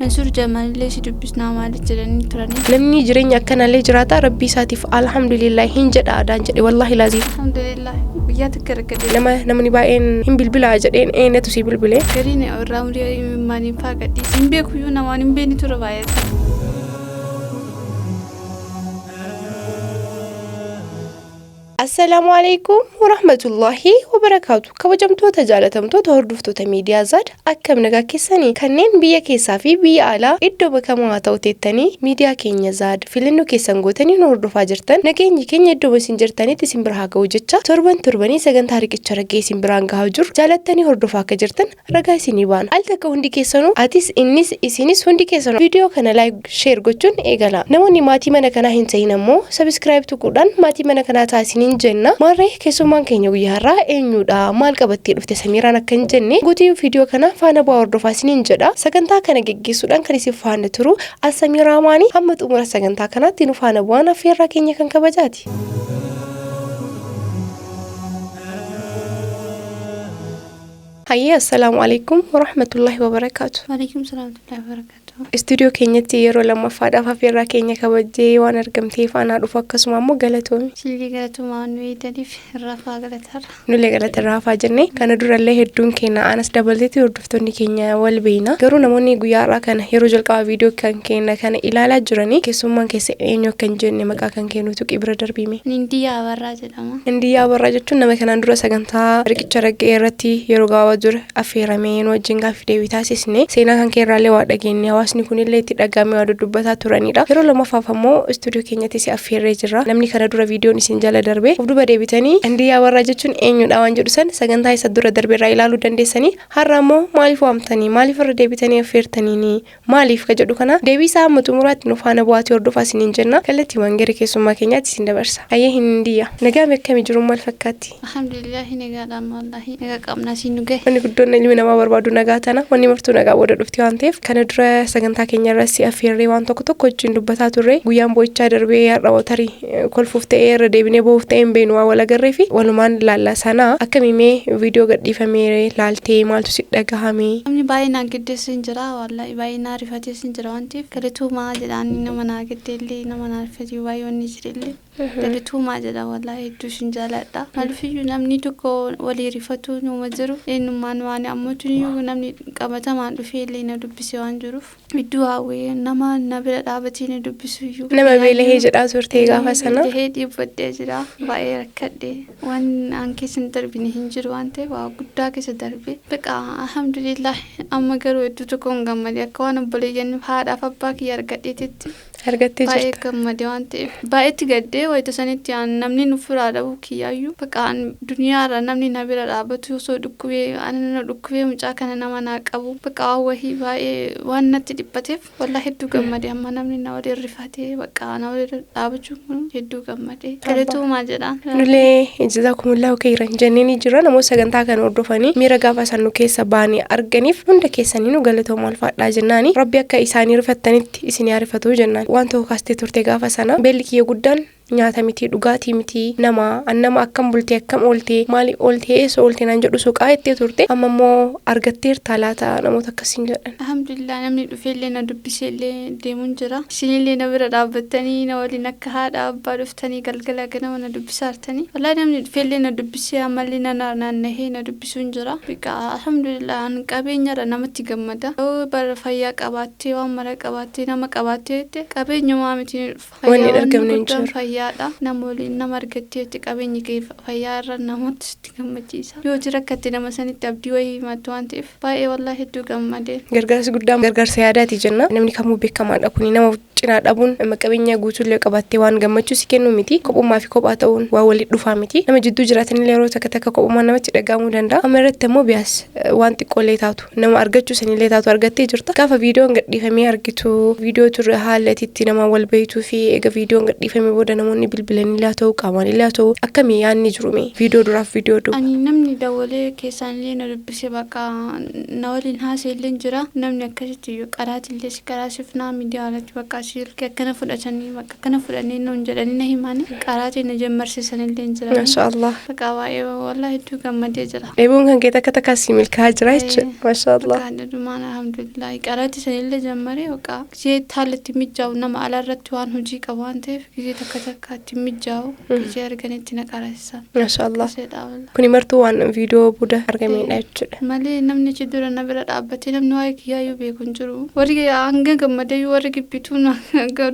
Mansuur Jamaalillee si dubbisnaa maaliif jedhanii turani. Namni jireenya akkanallee jiraata rabbii isaatiif alhamdulillah hin jedha adaan jedhe wallahi laazim. Alhamdulillah biyya takka rakkate. Namni baay'een hin bilbilaa jedheen eenyutu si bilbilee. Gariin irraa umurii maaniin faa gadhiisa. Hin beekuyyuu namaan hin beekni ture baay'ata. Assalamu alaikum warahmatullahi wabarakatuh. Kabajamtoota jaalatamtoota hordoftoota miidiyaa Zaad akkam nagaa keessanii kanneen biyya keessaa fi biyya alaa iddoo bakamaa ta'u teettanii miidiyaa keenya Zaad filannoo keessan gootanii nu hordofaa jirtan nageenyi keenya iddoo isin jirtanitti isin biraa ga'u jecha torbanii sagantaa riqicha raggee isin biraan gahaa jiru jaalattanii hordofaa akka jirtan ragaa isinii baana. Al takka hundi keessanuu atis innis isinis hundi keessanuu viidiyoo kana like share gochuun eegala. Namoonni maatii mana kanaa hin ta'in ammoo subscribe tuquudhaan maatii mana kanaa taasisanii jenna marree keessummaan keenya guyyaarraa eenyudha maal qabattee dhufte Samiiraan akka hin jenne guutuu viidiyoo kana faana bu'aa hordofaa isiniin jedha. Sagantaa kana geggeessuudhaan kan isin faana turu Samiiraa maanii hamma xumura sagantaa kanaatti nu faana bu'aan affeerraa keenya kan kabajaati. Hayya assalamu alaikum warahmatullahi wabarakatuh. Waalaikum salaam warahmatullahi wabarakatuh. Studio keenyatti yeroo lammaffaadhaaf affeerraa keenya kabajee waan argamtee faana dhufu akkasuma ammoo galatoomi. Silii galatoomaa waan weetaniif rafaa galatarra. Nulee galatarraa jennee kana durallee hedduun keenya anas dabalteetti hordoftoonni keenya wal beeyna. Garuu namoonni guyyaarraa kana yeroo jalqabaa viidiyoo kan keenya kana ilaalaa jiranii keessummaan keessa eenyu kan jenne maqaa kan kennutu qibra darbime. Indiyaa Abarraa jedhama. Indiyaa Abarraa jechuun nama kanaan dura sagantaa riqicha raggee irratti yeroo gaawaa dura affeeramee nu wajjin gaaffii deebii taasisne seenaa kan keerraallee waa dhageenye hawaasni kunillee itti dhagaamee waa dudubbataa turanidha. Yeroo lamaffaaf ammoo istuudiyoo keenyatti si affeerree jirra. Namni kana dura viidiyoon isin jala darbe of duba deebitanii Indiyaa Abarraa jechuun eenyudha waan jedhu san sagantaa isa dura darbeerraa ilaaluu dandeessanii har'a ammoo maaliif waamtanii maaliif irra deebitanii affeertanii maaliif ka jedhu kana deebii isaa hamma xumuraatti nu faana bu'aatii hordofaa isiniin jenna. Kallattii wangere keessummaa keenyaatti isin dabarsa. Ayyee Indiyaa nagaa akkami jiru maal fakkaatti? Alhamdulillah nagaadhaan wallahi nagaa qabna siin dhuge. Wanni guddoon ilmi namaa barbaadu nagaa tana wanni martuu nagaa booda dhufti waan ta'eef kana dura sagantaa keenya irratti affeerree waan tokko wajjin dubbataa turre guyyaan boo'ichaa darbee har'a tarii kolfuuf ta'ee irra deebinee boo'uuf ta'ee hin beenu waa wal agarree fi walumaan laallaa sanaa akkamimee viidiyoo gadhiifamee laaltee maaltu si dhagahame. Namni baay'inaan giddeessu hin jira wallahi baay'inaan rifatees hin jira waan ta'eef galatuumaa jedhaanii nama naa giddeellee nama naa rifatee baay'ee wanni jirellee. Galatuumaa jedha wallahi hedduu sin jaaladha. Maalifiyyuu namni tokko walii rifatu numa jiru eenyummaan waan ammoo namni qabatamaan dhufeellee na dubbise waan jiruuf iddoo hawwee nama na bira dhaabatee na dubbisuyyuu. Nama beelahee jedhaa turtee gaafa sana. Beelahee dhiibbadhee jira baay'ee rakkadhee waan aan keessa hin darbine hin jiru waan ta'eef waa guddaa keessa darbe. Baqa alhamdulillah amma garuu hedduu tokko hin gammade akka waan obboleeyyan haadhaaf abbaa kiyya argadheetti. Argattee jirta. Baay'ee gammade waan ta'eef baay'eetti gaddee wayita sanitti namni nu furaa dhabuu kiyyaayyuu baqa duniyaarra namni na bira dhaabatu osoo dhukkubee ana dhukkubee mucaa kana nama naa qabu baqa wahii baay'ee waan natti dhiphateef wallahi hedduu gammade amma namni na waliin rifatee baqa na waliin dhaabachuun kun hedduu gammade galatuumaa jedha. Nulee jazaakumullahu khairan jennee jira namoota sagantaa kana hordofanii miira gaafa sannu keessa baanii arganiif hunda keessanii nu galatoomaa ulfaadhaa jennaani rabbi akka isaanii rifattanitti isin yaa rifatu jennaan. Waan tokko kaastee turte gaafa sana beelli kiyya guddaan nyaata miti dhugaatii miti nama akkam bultee akkam ooltee maali ooltee eessa ooltee naan jedhu suuqaa ittee turte amma immoo argatteerta laata namoota akkasiin jedhan. Alhamdulillah namni dhufeellee na dubbiseellee deemuun jira. Isinillee na bira dhaabbattanii na waliin akka haadha abbaa dhuftanii galgala ganama na dubbisaartanii. Wallahi namni dhufeellee na dubbisee ammallee na naannahee na dubbisuun jira. Alhamdulillah qabeenyarra namatti gammada. Bara fayyaa qabaattee waan mara qabaattee nama qabaattee qabeenyumaa miti wanni argamne hin jiru. Fayyaadha namoonni nama argatteetti qabeenyi kee fayyaa irra namoota sitti gammachiisa yoo jira akkatti nama sanitti abdii wayii himatu waan ta'eef baay'ee wallahi hedduu gammade. Gargaarsi guddaan gargaarsa yaadaati jenna namni kamuu beekamaadha kuni nama cinaa dhabuun qabeenya guutuullee qabattee waan gammachuu si kennu miti kophummaa fi kophaa ta'uun waa walitti dhufaa miti nama jidduu jiraatanillee yeroo takka kophummaa namatti dhagahamuu danda'a amma irratti ammoo biyaas waan xiqqoolee taatu nama argachuu sanillee taatu argattee jirta gaafa viidiyoon gadhiifamee argitu viidiyoo turre haala itti nama wal beeytuu fi eega viidiyoon gadhiifamee booda namoonni bilbilanii ta'uu qaamaan ta'uu akkamii yaadni jirume viidiyoo duraaf viidiyoo dura. Ani namni dawalee keessaanillee na dubbise baqa na waliin haaseellee jira namni akkasitti qaraatillee si qaraasifnaa miidiyaa irratti baqa silkii akkana fudhatanii bakka kana fudhanii nuun jedhanii na himanii qaraatii na jammarsiisanillee hin jiran. Mashaallah. Bakka waa'ee wallahi hedduu gammadee jira. Dheebuun kan kee takka takkaas milkaa'aa jira jechuudha. Mashaallah. Bakka addumaan alhamdulillah qaraatii sanillee jammaree bakka gisee haalatti mijaa'u nama alaarratti waan hojii qabu waan ta'eef gisee takka takkaatti mijaa'u gisee arganitti na qaraasisan. Mashaallah. Kuni martuu waan viidiyoo buda argameedha jechuudha. Malee namni achi dura na bira dhaabbatee namni waa'ee kiyyaayyuu beeku hin jiru. Warri hanga gammadee warri gibbituun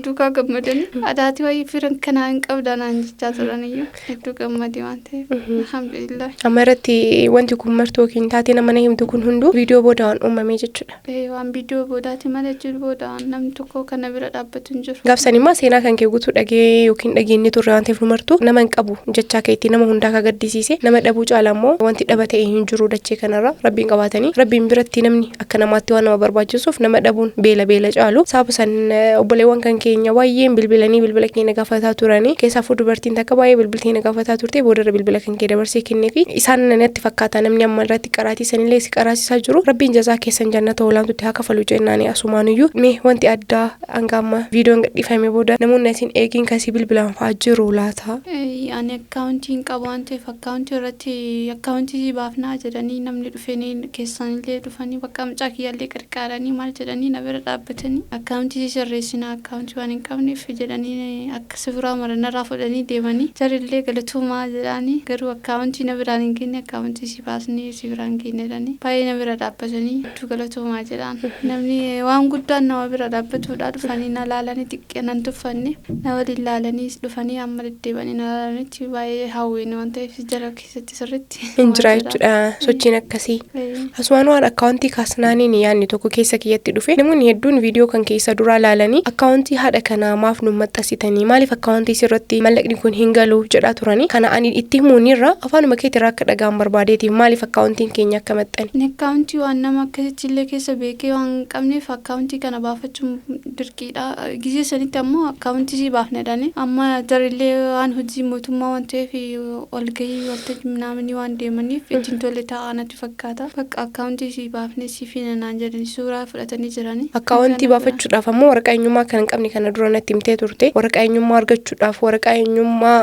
duukaa gammadanii adaatii waa'ee firan kanaa hin qabda naan jechaa turaniyyuu hedduu gammadee waan ta'eef alhamdulillah. Amma irratti wanti kun martuu yookiin taatee nama na himtu kun hunduu viidiyoo booda waan uumamee jechuudha. Waan viidiyoo boodaati malee jiru booda namni tokko kana bira dhaabbatu hin jiru. Gaafsan immoo seenaa kan kee guutuu dhagee yookiin dhageenye turre waan ta'eef martuu nama hin qabu jechaa keetti nama hundaa ka gaddisiise nama dhabuu caala immoo wanti dhaba ta'e hin jiru dachee kanarra rabbiin qabaatanii rabbiin biratti namni akka namaatti waan nama barbaachisuuf nama dhabuun beela caalu sababa san obboleewwan kan keenya baay'een bilbilanii bilbila keenya gaafataa turanii keessaafuu dubartiin takka baay'ee bilbiltii na gaafataa turte boodarra bilbila kan kee dabarsee kenneefi isaan natti fakkaata namni amma irratti qaraatii sanillee si qaraasisaa jiru rabbiin jazaa keessan jannata olaantutti haa kafalu jennaani asumaanuyyuu mee wanti addaa hanga amma viidiyoon gadhiifame booda namoonni isin eegiin kasii bilbilaan fa'aa jiru laata? Ani akkaawuntiin qabu waan ta'eef akkaawuntii irratti akkaawuntii baafnaa jedhanii namni dhufanii keessanillee dhufanii bakka mucaa kiyyaallee qarqaaranii maal jedhanii na bira dhaabbatanii akkaawuntii sirreessinaa akkaawuntii waan hin qabneef jedhanii akka sibiraa maranarraa fudhanii deemanii jarillee galatuumaa jedhanii garuu akkaawuntii na biraan hin geenye akkaawuntii si baasnee sibiraan geenye jedhanii baay'ee na bira dhaabbatanii hedduu galatuumaa jedhaan namni waan guddaan nama bira dhaabbatuudha dhufanii na laalanii xiqqeenan tuffanne na waliin laalanii dhufanii amma deddeebanii na laalanitti baay'ee hawween waan ta'eef jara keessatti sirriitti hin jira jechuudha sochiin akkasii. Asumaan waan akkaawuntii kaasnaaniin yaadni tokko keessa kiyyatti dhufe namoonni hedduun viidiyoo kan keessa duraa laalanii akkaawuntii haadha kanaa maaf nu maxxansitanii maaliif akkaawuntii sirratti mallaqni kun hin galu jedhaa turanii kana ani itti himuunirra afaanuma keetirraa akka dhagaan barbaadeetiif maaliif akkaawuntiin keenya akka maxxani. Akkaawuntii waan nama akkasitti illee keessa beekee waan qabneef akkaawuntii kana baafachuun dirqiidha. Gisee sanitti ammoo akkaawuntii si baafnedhani amma jarillee waan hojii mootummaa waan ta'eef walgahii waltajjii naamni waan deemaniif ittiin tole taa'aa natti fakkaata. Bakka akkaawuntii si baafnee si fiinanaan jedhanii suuraa fudhatanii jiranii. Akkaawuntii baafachuudhaaf ammoo waraqaa eenyummaa kan hin qabne kana dura natti himtee turte waraqaa eenyummaa argachuudhaaf waraqaa eenyummaa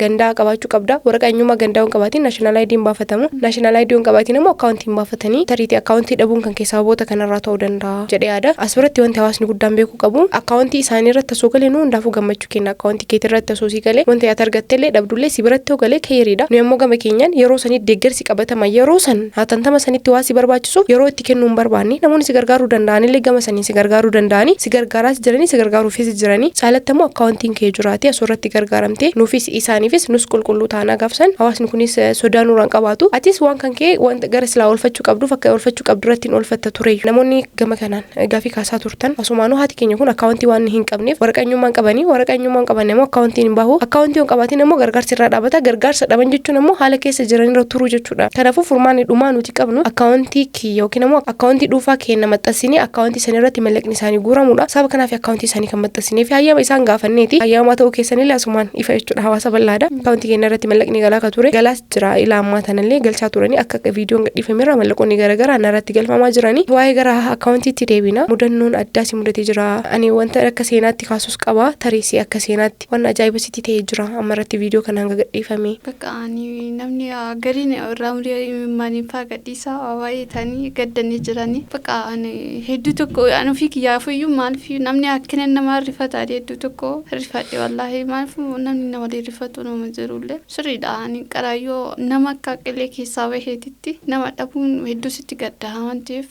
gandaa qabaachuu qabda. Waraqaa eenyummaa gandaa hin qabaatiin naashinaal ayidiin baafatamu. Naashinaal ayidiin qabaatiin ammoo akkaawuntiin baafatanii tariitii akkaawuntii dhabuun kan keessaa sababoota kanarraa ta'uu danda'a jedhee yaada. Asirratti wanti hawaasni guddaan beekuu qabu akkaawuntii isaanii irratti osoo galee nu hundaafuu gammachuu kenna. Akkaawuntii keetii irratti osoo si galee wanti ati argattellee dhabdullee si biratti yoo galee keeriidha. Nu immoo gama keenyaan yeroo sanii deeggarsi qabatama yeroo san haatantama sanitti waa si barbaachisuuf yeroo itti kennuu hin barbaanne namoonni si gargaaruu danda'anillee gama sanii si gargaaruu danda'anii si gargaaraas jiranii si gargaaruufis jiranii caalatti immoo akkaawuntiin kee jiraatee asirratti gargaaramtee nuufis isaaniifis nus qulqulluu taanaa gaafsan hawaasni kunis sodaa nurraan qabaatu atis waan kan kee wanta gara silaa oolfachuu qabduuf akka oolfachuu qabdu irratti oolfatta ture namoonni gama kanaan gaafii kaasaa turtan asumaanuu haati keenya kun akkaawuntii waan hin qabneef waraqaa eenyummaa qabanii waraqaa eenyummaa qaban immoo akkaawuntiin hin bahu akkaawuntii hin qabaatiin immoo gargaarsi irraa dhaabata gargaarsa dhaban jechuun immoo haala keessa jiran irra turuu jechuudha. Kanaafuu furmaanni dhumaa nuti qabnu akkaawuntii kiyya yookiin immoo akkaawuntii dhuunfaa keenya maxxansinee akkaawuntii sana irratti mallaqni isaanii guuramuudha. Sababa kanaaf akkaawuntii isaanii kan maxxansinee fi hayyama isaan gaafanneeti hayyamaa ta'uu keessanillee asumaan ifa jechuudha hawaasa bal'aadha. Akkaawuntii keenya irratti mallaqni galaa ka ture galaas jira ilaa ammaa tanallee galchaa turanii akka viidiyoon gadhiifamerra mallaqoonni garaagaraa narratti galfamaa jiranii waa'ee gara akkaawuntiitti deebina mudannoon addaa si mudatee jira ani wanta akka seenaatti kaasuus qaba tareessi akka seenaatti waan ajaa'ibsitti ta'ee jira amma irratti viidiyoo kana hanga gadhiifame. Bakka ani namni gariin irraa umurii maaniifaa gadhiisaa waa'ee tanii gaddanii jiranii bakka ani hedduu tokko ani ofii kiyyaafuyyuu maaliif namni akkana nama rifata hedduu tokko rifadhe wallaahi maaliif namni nama rifatu nama jirullee sirriidha ani qaraayyoo nama akka qilee keessaa baheetitti nama dhabuun hedduu sitti gaddaa waan ta'eef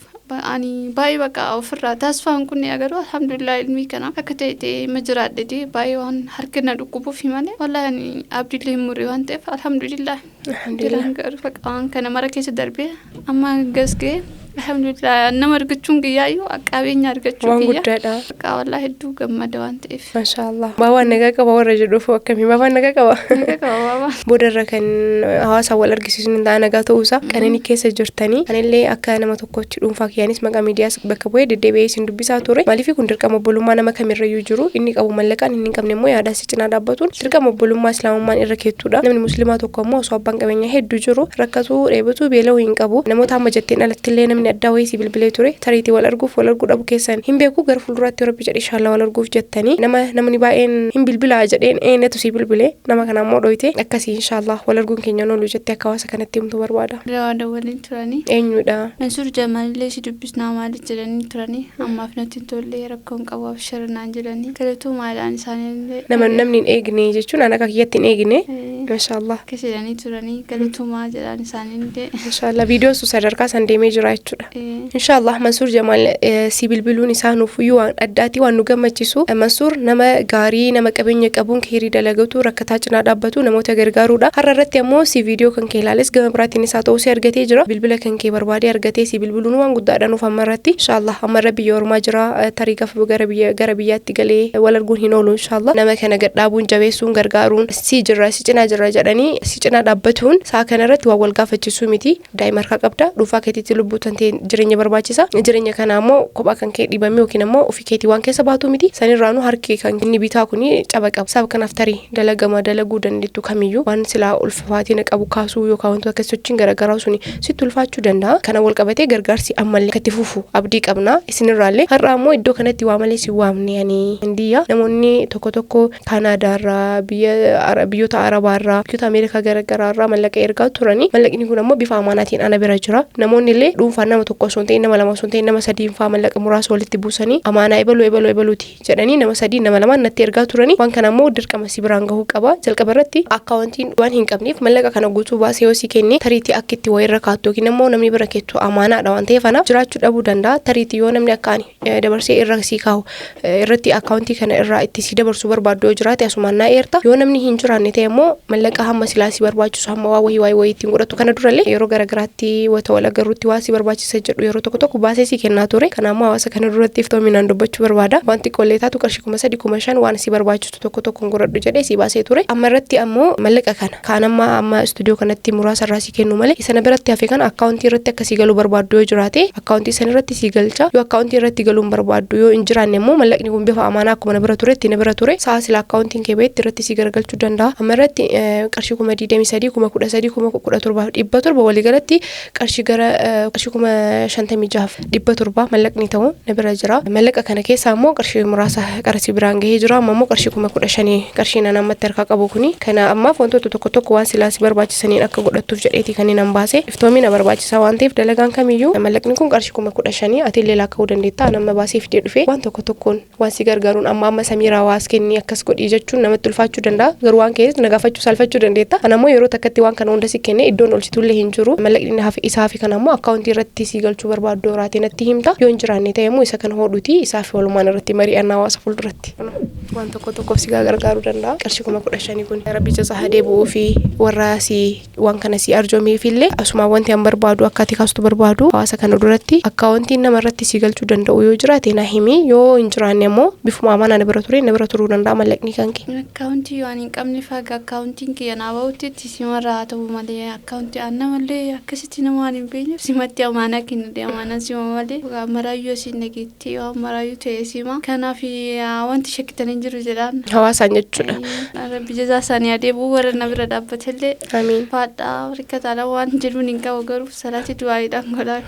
ani baay'ee bakka ofirraa taasifaan kun agaruu alhamdulillah ilmii kana akka ta'e majiraadhe baay'ee waan harkina dhukkubuuf malee wallaahi ani abdiillee murii waan ta'eef alhamdulillah garuu bakka waan kana mara keessa darbee amma gasgee alhamdulillah nama argachuun giyyaayuu qabeenya argachuu waan guddaadha. Bakka wallaahi hedduu gammada waan ta'eef. Mashaallah. Baawwan nagaa qaba warra jedhuuf akkamii baawwan nagaa qaba. Nagaa qaba baawwan. Boodarra kan hawaasa wal argisiisuun ta'a nagaa ta'uusaa kananii keessa jirtanii anillee akka nama tokkotti dhuunfaa kiyyaanis maqaa miidiyaas bakka bu'ee deddeebi'ee isin dubbisaa ture maaliif kun dirqama obbolummaa nama kamirrayyuu jiru inni qabu mallaqaan inni hin qabne immoo yaadaan si cinaa dhaabbatuun dirqama obbolummaa islaamummaan irra keettuudha namni musliimaa tokko immoo osoo abbaan qabeenyaa hedduu jiru rakkatuu dheebotuu beela'uu hin qabu namoota amma jetteen alattillee namni namni addaa wayii si bilbilee ture tariitii wal arguuf wal arguu dhabu keessan hin beeku gara fuulduraatti Rabbi jedhe inshallah wal arguuf jettanii namni baay'een hin bilbilaa jedheen eenetu si bilbilee nama kana ammoo dhoyte akkasii inshallah wal arguun keenya noolu jettee akka hawaasa kanatti himtu barbaada. Raawwada waliin turanii. Eenyudha? Mansuur Jamaalillee si dubbisnaa maaliif jedhanii turanii ammaaf natti hin tolle rakkoon qabaaf sharanaan jedhanii kaleetu maadhaan isaaniillee. Namni hin eegne jechuun ana akka kiyyatti hin eegne. Mashallah. Kesedanii turanii kaleetu maa jedhaan isaaniillee. Mashallah viidiyoo su sadarkaa san deemee jira jechuudha. Inshallah Mansuur Jamaal si bilbiluun isaa nuuf iyyuu waan addaati waan nu gammachiisu. Mansuur nama gaarii nama qabeenya qabuun keerii dalagatu rakkataa cinaa dhaabbatu namoota gargaaruudha. Har'a irratti ammoo si viidiyoo kan kee ilaales gama biraatiin isaa ta'uu si argatee jira. Bilbila kan kee barbaadee argatee si bilbiluun waan guddaadha nuuf amma irratti. Inshallah amma irra biyya ormaa jira tarii gafa gara biyyaatti galee wal arguun hin oolu inshallah. Nama kana gadhaabuun jabeessuun gargaaruun si jirra si cinaa jirra jedhanii si cinaa dhaabbatuun saa kana irratti waan wal gaafachisuu miti. Daa'ima harkaa qabda dhuunfaa keetiitti lubbuu tantee jireenya barbaachisa. Jireenya kana ammoo kophaa kan kee dhibame yookiin ammoo ofii keetii waan keessa baatu miti. Sanirraanuu harki kan inni bitaa kuni caba qaba. Sababa kanaaf tarii dalaguu dandeettu kamiyyuu waan silaa ulfaatina qabu kaasuu yookaan wantoota akka sochiin garaagaraa suni sitti ulfaachuu danda'a. Kana wal qabatee gargaarsi ammallee akkatti fufu abdii qabna isinirraallee. Har'a ammoo iddoo kanatti waa malee si waamne ani Indiyaa namoonni tokko Kaanaadaarraa biyyoota Arabaarraa biyyoota Ameerikaa garaagaraarraa mallaqa ergaa turanii mallaqni kun ammoo bifa amaanaatiin ana bira jira. Namoonni illee dhuunfaan nama tokko osoo hin ta'in nama lama osoo hin ta'in nama sadiin fa'aa mallaqa muraasa walitti buusanii amaanaa ebaluuti jedhanii nama sadii nama lamaan natti ergaa turanii waan kana ammoo dirqama si biraan gahuu qaba. Jalqaba irratti akkaawuntiin waan hin qabneef mallaqa kana guutuu baasee yoo si kenne tariitii akka itti wayirra kaattu yookiin ammoo namni bira keettu amaanaadha waan ta'eef anaaf jiraachuu dhabuu danda'a. Tariitii yoo namni akkaan dabarsee irra si kaa'u irratti akkaawuntii kana irraa itti si dabarsuu barbaaddu yoo jiraate asumaan naa eerta. Yoo namni hin jiraanne ta'e ammoo mallaqa hamma silaa si barbaachisu hamma waa wayii ittiin godhatu kana durallee yeroo garaagaraatti wata wal agarruutti waa si barbaachisa jedhu yeroo tokko baasee si kennaa ture. Kanaammoo hawaasa kana duratti iftoominaan dubbachuu barbaada. Wanti qollee taatu qarshii 3,500 waan si barbaachisu tokko godhadhu jedhee si baasee ture. Amma irratti ammoo mallaqa kana kaan amma istuudiyoo kanatti muraasa irraa si kennu malee isana biratti hafe kana akkaawuntii irratti akka si galuu barbaaddu yoo jiraate akkaawuntii san irratti si galcha. Yoo akkaawuntii irratti galuun barbaaddu yoo hin jiraanne ammoo mallaqni kun bifa amaanaa akkuma na bira ture saa sila akkaawuntiin kee bahetti irratti si gargalchuu danda'a. Amma irratti qarshii 23,000 13,000 17,700 walii galatti qarshii gara qarshii 56,700 mallaqni ta'u na bira jira. Mallaqa kana keessa ammoo qarshii muraasa qarshii biraan gahee jira. Ammoo qarshii 15,000 qarshii nan ammatti harkaa qabu kuni kana ammaaf wantoota tokko waan silaa si barbaachisaniin akka godhattuuf jedheeti kan nan baase iftoomina barbaachisaa waan ta'eef dalagaan kamiyyuu mallaqni kun qarshii 15,000 ati illee lakka'uu dandeetta. Nama baasee fidee dhufe waan tokkoon waan si gargaaruun amma samiiraa waas kenni akkas godhii jechuun namatti ulfaachuu danda'a. Garuu waan keessa nagaafachuu salphachuu dandeetta. Kanammoo yeroo takkatti waan kana hunda si kenne iddoon olchitullee hin jiru. Mallaqni isaa fi kanammoo akkaawuntii irratti si galchuu barbaaddu irraati natti himta. Yoo hin jiraanne ta'e immoo isa kana hodhuuti isaa fi walumaan irratti mari'annaa hawaasa fuulduratti. Waan tokkoof si gargaaruu danda'a. Qarshii 15,000 kun Rabbi jazaa deebi'uu fi warra si waan kana si arjoomeef illee asuma wanti an barbaadu akka ati kaastu barbaadu hawaasa kana duratti akkaawuntiin nama irratti si galchuu danda'u yoo jiraate na himi. Yoo hin jiraanne ammoo bifuma amanaa na bira turuu danda'a mallaqni kan kee. Akkaawuntii waan hin qabne faaga akkaawuntiin kee na bahutti simarraa ta'uu malee akkaawuntii anna malee akkasitti nama waan hin beekneef simatti amaanaa kennudha. Amaanaan sima malee maraayyuu siin nageetti waan maraayyuu ta'e sima. Kanaaf wanti shakkitan hin jiru jedhaan hawaasaan jechuudha. Rabbi jazaa isaanii adeebuu warra na bira dhaabbatellee amiin. Faadhaa rikkataadha waan jedhuun hin qabu garuu salaati du'aayiidhaan godhaa.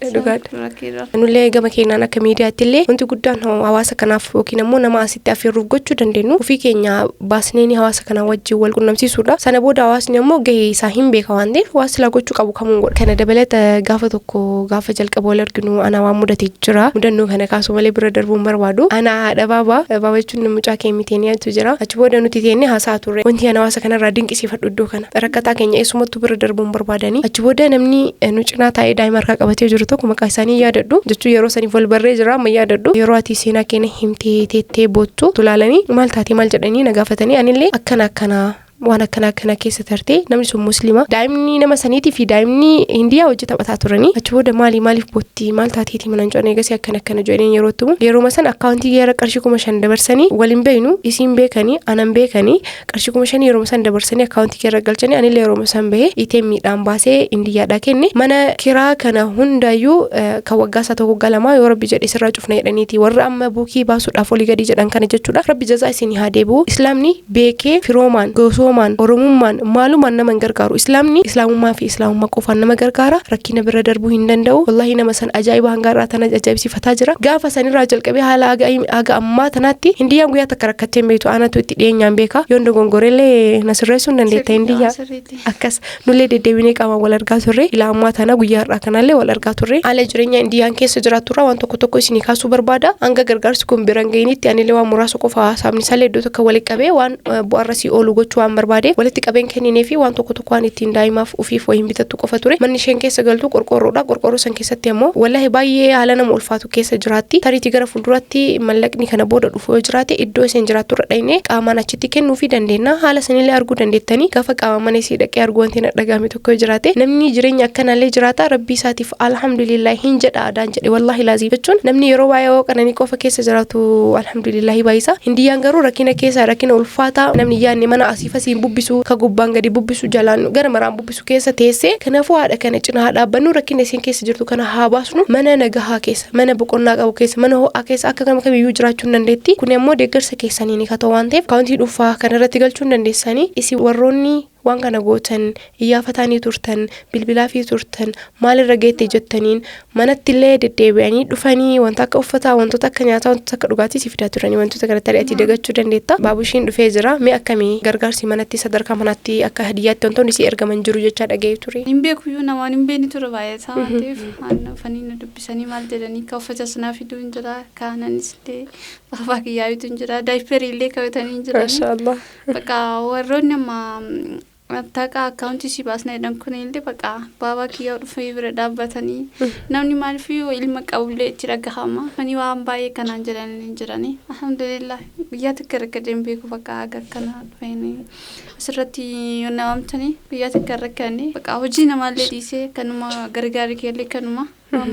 Dhugaadha. Nullee gama keenyaan akka miidiyaatti illee wanti guddaan hawaasa kanaaf yookiin ammoo nama asitti affeerruuf gochuu dandeenyu ofii keenya baasnee hawaasa kana wajjin wal qunnamsiisuudha. Sana booda hawaasni ammoo gahee isaa hin beeka waan ta'eef waa silaa gochuu qabu kamuun godha. Kana dabalata gaafa jalqaba wal arginu ana waan mudatee jira. Mudannoo kana kaasuu malee bira darbuun barbaadu. Ana haadha baabaa jechuun mucaa kee miteeniyatu jira. Achi booda nuti teennee haasaa turre. Wanti ana hawaasa kanarraa dinqisiifadhu iddoo kana. Rakkataa keenya eessumattuu bira darbuun barbaadanii. Achi booda namni nu cinaa taa'ee daa'ima harkaa qabatee jiru tokko maqaa isaanii yaadadhu. Jechuun yeroo saniif wal barree jira amma yaadadhu. Yeroo ati seenaa keenya himtee teettee boottu tulaalanii maal taatee maal jedhanii na gaafatanii anillee akkana waan akkana keessa tartee namni sun muslima daa'imni nama saniitii fi daa'imni Indiyaa hojii taphataa turanii achi booda maaliif bootti maal taateetii mana hin eegasii akkana jedheen yeroo tumu yeroo san akkaawuntii gara qarshii 5,000 dabarsanii waliin beeynu isiin beekanii anan beekanii qarshii 5,000 yeroo san dabarsanii akkaawuntii keessa galchanii anillee yeroo san bahee iteen miidhaan baasee Indiyaadhaa kenne mana kiraa kana hundaayyuu kan waggaa isaa tokko galamaa yoo Rabbi jedhe sirraa cufna jedhaniiti warra amma buukii baasuudhaaf olii gadi jedhan kana jechuudha. Rabbi jazaa isin haa deebi'u. Islaamni beekee firoomaan gosoo uumamaan oromummaan maalumaan nama gargaaru islaamni islaamummaa fi islaamummaa qofaan nama gargaara rakkina bira darbuu hin danda'u wallahi nama san ajaa'iba hangaarraa tana ajaa'ibsiifataa jira gaafa sanirraa jalqabee haala aga ammaa tanaatti hindiyaan guyyaa takka rakkatteen beektu aanatu itti dhiyeenyaan beeka yoon dogongorellee nasirreessuun dandeetta hindiyaa akkas nullee deddeebinee qaamaan wal argaa turre ilaa ammaa tana guyyaa har'aa kanallee wal argaa turre haala jireenya hindiyaan keessa jiraaturraa waan tokko isinii kaasuu barbaada hanga gargaarsi kun biran ga'initti anillee waan muraasa qofa saamni sallee iddoo tokko walitti qabee waan bu'aarrasii oolu gochuu waan barbaade walitti qabeen kenninee fi waan tokko waan ittiin daa'imaaf ufiif wayin bitattu qofa ture manni isheen keessa galtu qorqorroodha qorqorroo san keessatti ammoo wallahi baay'ee haala nama ulfaatu keessa jiraatti tariitii gara fuulduratti mallaqni kana booda dhufu yoo jiraate iddoo isheen jiraattu irra dhaynee qaamaan achitti kennuu fi dandeenya haala sanillee arguu dandeettanii gaafa qaama mana isii dhaqee arguu wanti na dhagaame tokko yoo jiraate namni jireenya akkanallee jiraata rabbii isaatiif alhamdulillah hin jedha adaan jedhe wallahi laazii jechuun namni yeroo baay'ee qananii qofa keessa jiraatu alhamdulillah baay'isa hindiyaan garuu rakkina keessa rakkina ulfaata namni yaanne mana asiif asiin bubbisu ka gubbaan gadi bubbisu jalaan gara maraan bubbisu keessa teessee kanaafuu haadha kana cinaa dhaabbannu rakkina isiin keessa jirtu kana haa baasnu mana nagahaa keessa mana boqonnaa qabu keessa mana ho'aa keessa akka kamiyyuu jiraachuu hin dandeetti kun immoo deeggarsa keessanii ka ta'u waan ta'eef kaawuntii dhuunfaa kanarratti galchuu hin dandeessanii isin warroonni waan kana gootan iyyafatanii turtan bilbilaa fi turtan maalirra geettee jettaniin manattillee deddeebi'anii dhufanii wanta akka uffataa wantoota akka nyaataa wantoota akka dhugaatii si fidaa turanii wantoota kanatti ari'atii dagachuu dandeetta baabushiin dhufee jira mee akkamii gargaarsi manatti sadarkaa manatti akka hadiyyaatti wantoonni si ergaman jiru jechaa dhaga'ee ture. Hin beekuyyuu namaan hin beekni ture baay'ataa waan ta'eef dhufanii nu dubbisanii maal jedhanii ka uffata sanaa fiduu hin jira kaananis illee afaa kiyyaawitu hin jira daayiperii illee qabatanii hin jiran. Maashaallah. Bakka warroonni amma Attaka akkaawuntii si baasna jedhan kun illee baqa baabaa kiyyaa dhufee bira dhaabbatanii namni maaliif ilma qabullee itti dhagahama ani waan baay'ee kanaan jedhanii jiranii alhamdulillah guyyaa takka rakkadeen beeku baqa aga kana dhufanii asirratti namamtanii guyyaa takka rakkanii baqa hojii namaallee dhiisee kanuma gargaarii keellee kanuma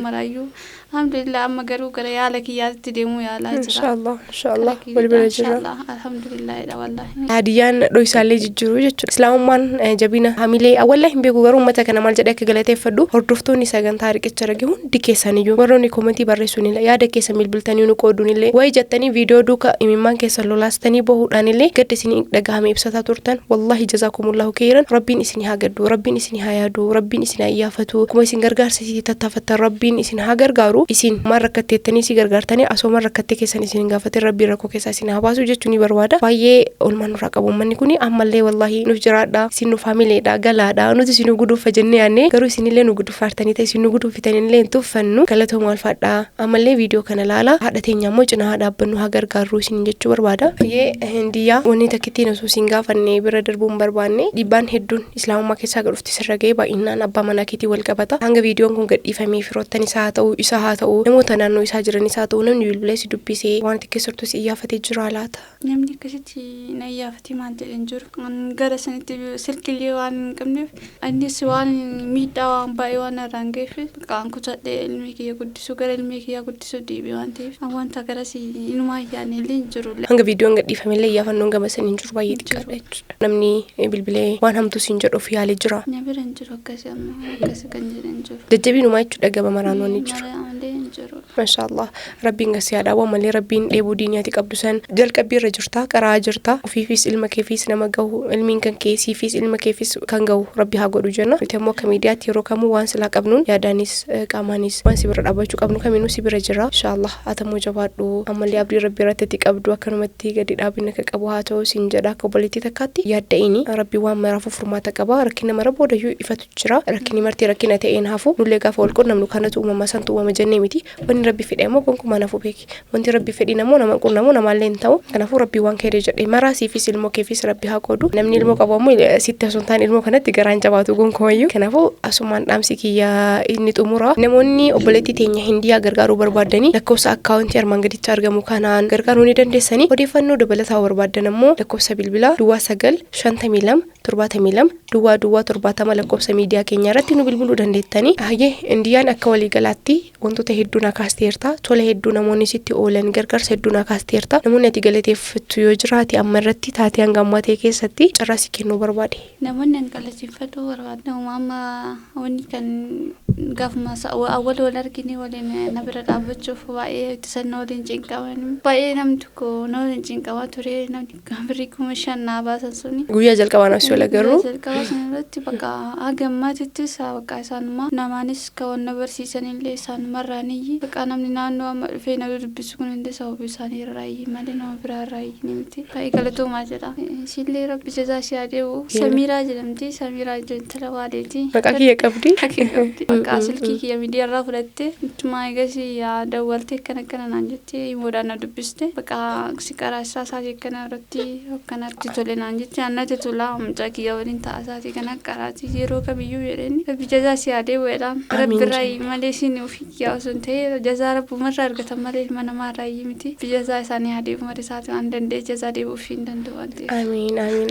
marayyuu alhamdulillah amma garuu gara yaala kiyyaatti deemuu yaalaa jira inshallah walbira jira alhamdulillah wallahi hadiyaan dhoysaallee jijjiiruu jechuudha islaamummaan jabina hamilee wallahi hin beeku garuu ummata kana maal jedhee akka galateeffadhu hordoftoonni sagantaa riqicha rage hundi keessaniyyuu warroonni koomentii barreessuunillee yaada keessa bilbiltanii nu qooduunillee wayi jettanii viidiyoo duuka imimmaan keessa lolaastanii bahuudhaanillee gadda isinii dhagahame ibsataa turtan wallahi jazaakumullahu khairan rabbiin isinii haa gaddu rabbiin isinii haa yaadu rabbiin isinii haa iyyaafatu kuma isin gargaarsa isinii tattaafattan rabbiin isin haa gargaaru isin maal rakkatteettanii si gargaartanii asoo rakkattee keessan isin gaafate rabbii rakkoo keessaa isin haa baasu jechuun ni barbaada baay'ee olmaan nurraa qabu manni kuni ammallee wallahi nuuf jiraadha isin nuuf hamileedha galaadha nuti isin guduufa jennee yaanne garuu isinillee nu guduufaartanii ta'e isin nu guduufitanillee hin tuffannu galatooma alfaadha ammallee viidiyoo kana laala haadha teenya immoo cinaa dhaabbannu haa gargaarru isin jechuu barbaada baay'ee hindiyyaa wanni takkittiin osoo isin gaafanne bira darbuun barbaanne dhibbaan hedduun islaamummaa keessaa gadhufti sirra ga'ee baay'inaan abbaa manaa keetii wal qabata hanga viidiyoon kun gadhiifamee firoottan isaa ta'u isa haa ta'u namoota naannoo isaa jiranis haa ta'u namni bilbilee si dubbisee waan xiqqeessartu si iyyafatee jira laata. Namni akkasitti na iyyafatee maal jedhan jiru gara sanitti silkilee waan hin qabneef innis waan miidhaa waan baay'ee waan irraan ga'eef qaan kutadhee ilmi kiyya guddisuu gara ilmi kiyya guddisuu deebi'e waan ta'eef wanta garas inumaa iyyaanne illee hin jiru. Hanga viidiyoon gadhiifamellee iyyafannoon gama sanii hin jiru baay'ee xiqqaadha jechuudha. Namni bilbilee waan hamtuu siin jedhu of yaalee jira. Na bira hin jiru akkasii amma akkasii kan jedhan jiru. Jajjabiinumaa jechuudha gaba maraanoonni jiru. Mashallah rabbiin gasiyaadha waan malee rabbiin dheebuu diiniyaati qabdu san jalqabbii irra jirta qaraa jirta ofiifis ilma keefis nama gahu ilmiin kan keesiifis ilma keefis kan gahu rabbi haa godhu jenna nuti ammoo akka miidiyaatti yeroo kamuu waan silaa qabnuun yaadaanis qaamaanis waan si bira dhaabachuu qabnu kamiinuu si bira jira inshallah atamoo jabaadhu ammallee abdii rabbi irratti qabdu akkanumatti gadi dhaabinna ka qabu haa ta'u siin jedha akka obboleettii takkaatti yaadda'ini rabbi waan maraafuu furmaata qaba rakkina mara boodayyuu ifatu jira rakkinni marti rakkina ta'een hafu nullee gaafa wal qunnamnu kanatu uumama santu uumama jennee miti wanni rabbi fedhe ammoo gonkumaa nafu beeki wanti rabbi fedhi namoo nama qunnamu namaallee hin ta'u kanaafuu rabbi waan keedee jedhe maraa siifis ilmoo keefis rabbi haa qoodu namni ilmoo qabu ammoo sitti osoo hin taane ilmoo kanatti garaan jabaatu gonkumayyuu kanaafuu asumaan dhaamsi kiyya inni xumura namoonni obboleettii teenya hindiyaa gargaaruu barbaadanii lakkoofsa akkaawuntii armaan gaditti argamu kanaan gargaaruu ni dandeessanii odeeffannoo dabalataa barbaadan ammoo lakkoofsa bilbilaa duwwaa 952 72 duwwaa 70 lakkoofsa miidiyaa keenya irratti nu bilbiluu dandeettanii hayyee hindiyaan akka waliigalaatti wantoota hedduu na kaasteerta tola hedduu namoonni sitti oolan gargaarsa hedduu na kaasteerta namoonni ati galateeffattu yoo jiraate amma irratti taatee hangammatee keessatti carraa si kennuu barbaade. namoonni galateeffatu barbaadna amma wanni kan gaafuma awwal wal argine waliin na bira dhaabbachuuf baay'ee ittisannoo waliin cinqaban baay'ee namni tokko na waliin cinqamaa ture namni birrii 5,000 naa baasan suni guyyaa jalqabaan asii wal agarru jalqabaa sanarratti bakka hagammaatittis bakka isaanuma namaanis kawan na barsiisanillee isaanumarraaniyyi bakka namni naannoo amma dhufee na dubbisu kun hundi sababa isaanii irraayi malee nama biraa irraayi ni miti baay'ee galatoomaa jedha ishillee rabbi jazaa ishee adeemu Samiraa jedhamti Samiraa intala waaleeti maqaa kiyya qabdi bakka silkii kiyya miidiyaa irraa fudhatte ittuma eegasii dawwalte kana naan jettee himoodhaan na dubbiste bakka si karaa isaatii kana irratti kan arti tole naan jettee annate tolaa mucaa kiyya waliin ta'a isaatii kana qaraati yeroo kamiyyuu jedheni rabbi jazaa ishee adeemu jedhaan rabbi irraayi malee isin ofii kiyyaa osoo hin ta'e jazaa rabbumarraa argatan malee ilma namaarraayi miti jazaa isaanii adeemu malee isaatii waan danda'e jazaa deebuu ofii hin danda'u waan ta'eef.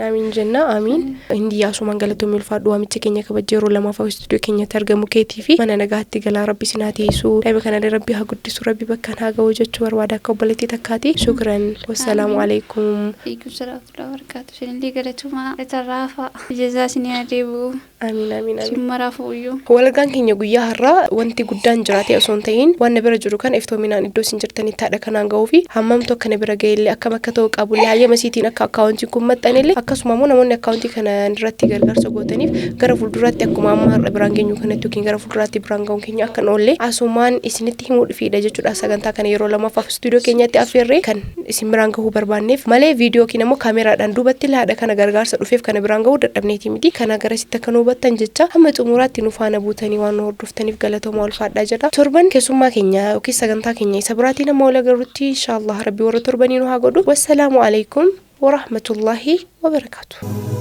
Amiin jenna amiin. Hindi yaasumaan galatoomii ulfaadhu waamicha keenya kabajee yeroo lamaaf istuudiyoo keenyatti argamu keetii fi mana nagaatti galaa rabbi sinaa teessuu dhaabe kanallee rabbi haa guddisu rabbi bakka haa ga'u jechuu barbaada akka obboleettii takkaati. Shukran. Wassalaamu alaikum. Alaikum salaam wa barakaatu. Sinillee galatuma itarraafa jazaa isinii adeemu. Amiin. Simmaraafuu iyyuu. Walgaan keenya guyyaa har'aa wanti guddaan jiraate osoo hin ta'in waan bira jiru kan iftoominaan iddoo isin jirtanitti haadha kanaan ga'uu fi hammamtu akka bira ga'ellee akkam akka ta'u qabullee hayyama siitiin akka akkaawuntiin kun maxxanillee akkasuma immoo namoonni akkaawuntii kana irratti gargaarsa gootaniif gara fuulduraatti akkuma amma har'a biraan geenyu kanatti yookiin gara fuulduraatti biraan ga'uun keenya akka oollee asumaan isinitti himuu dhufiidha jechuudha. Sagantaa kana yeroo lamaffaaf istuudiyoo keenyatti affeerree kan isin biraan ga'uu barbaanneef malee viidiyoo yookiin immoo kaameraadhaan duubatti haadha kana gargaarsa dhufeef kana biraan ga'uu dadhabneeti miti kana garasitti akka nu hubattan jecha hamma xumuraatti nu faana buutanii waan nu hordoftaniif galatoomaa ulfaadhaa jedha. Torban keessummaa keenya yookiin sagantaa keenya isa biraatiin amma wal agarrutti inshaallah rabbi warra torbanii nu haa godhu. Wassalaamu alaikum wa rahmatullahi wa barakatuh.